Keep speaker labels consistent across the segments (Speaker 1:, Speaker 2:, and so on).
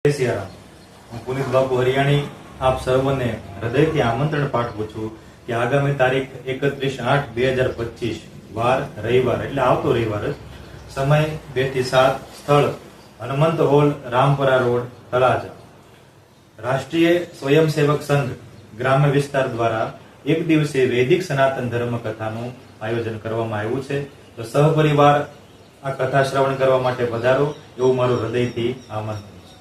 Speaker 1: જય સિયારામ. હું પુનિત બાપુ હરિયાણી આપ સર્વને હૃદયથી આમંત્રણ પાઠવું છું કે આગામી તારીખ 31/8/2025 વાર રવિવાર એટલે આવતો રવિવાર જ, સમય 2 થી 7, સ્થળ હનુમંત હોલ, રામપરા રોડ, તળાજા. રાષ્ટ્રીય સ્વયંસેવક સંઘ ગ્રામ્ય વિસ્તાર દ્વારા એક દિવસીય વૈદિક સનાતન ધર્મ કથાનું આયોજન કરવામાં આવ્યું છે. તો સહપરિવાર આ કથા શ્રવણ કરવા માટે પધારો એવું મારું હૃદયથી આમંત્રણ છે.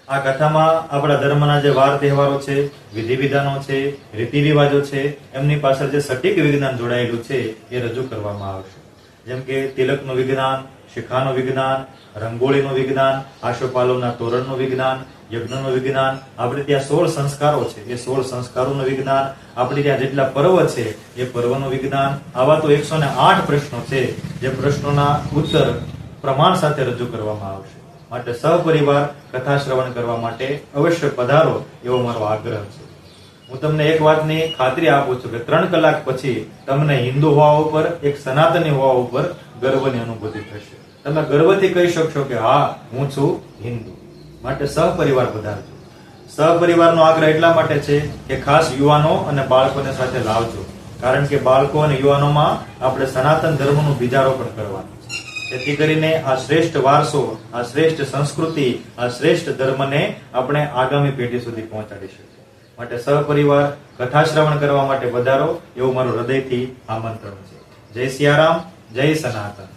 Speaker 1: આ કથામાં આપણા ધર્મના જે વાર તહેવારો છે, વિધિ વિધાનો છે, રીતિ રિવાજો છે, એમની પાછળ જે સટીક વિજ્ઞાન જોડાયેલું છે એ રજૂ કરવામાં આવશે. જેમ કે તિલકનું વિજ્ઞાન, શિખાનું વિજ્ઞાન, રંગોળીનું વિજ્ઞાન, આશોપાલવના તોરણનું વિજ્ઞાન, યજ્ઞનું વિજ્ઞાન, આપણે ત્યાં 16 સંસ્કારો છે એ 16 સંસ્કારોનું વિજ્ઞાન, આપણે ત્યાં જેટલા પર્વ છે એ પર્વનું વિજ્ઞાન. આવા તો 108 પ્રશ્નો છે જે પ્રશ્નોના ઉત્તર પ્રમાણ સાથે રજૂ કરવામાં આવશે. માટે સહપરિવાર કથા શ્રવણ કરવા માટે અવશ્ય પધારો એવો મારો આગ્રહ છે. હું તમને એક વાતની ખાતરી આપું છું કે 3 કલાક પછી તમને હિન્દુ હોવા ઉપર, એક સનાતની હોવા ઉપર ગર્વની અનુભૂતિ થશે. તમે ગર્વથી કહી શકશો કે હા, હું છું હિન્દુ. માટે સહપરિવાર પધારજો. સહપરિવારનો આગ્રહ એટલા માટે છે કે ખાસ યુવાનો અને બાળકોને સાથે લાવજો, કારણ કે બાળકો અને યુવાનોમાં આપણે સનાતન ધર્મનું બીજારોપણ કરવાનું છે. જેથી કરીને આ શ્રેષ્ઠ વારસો, આ શ્રેષ્ઠ સંસ્કૃતિ, આ શ્રેષ્ઠ ધર્મને આપણે આગામી પેઢી સુધી પહોંચાડી શકીએ. માટે સહપરિવાર કથા શ્રવણ કરવા માટે પધારો એવું મારું હૃદયથી આમંત્રણ છે. જય સિયારામ, જય સનાતન.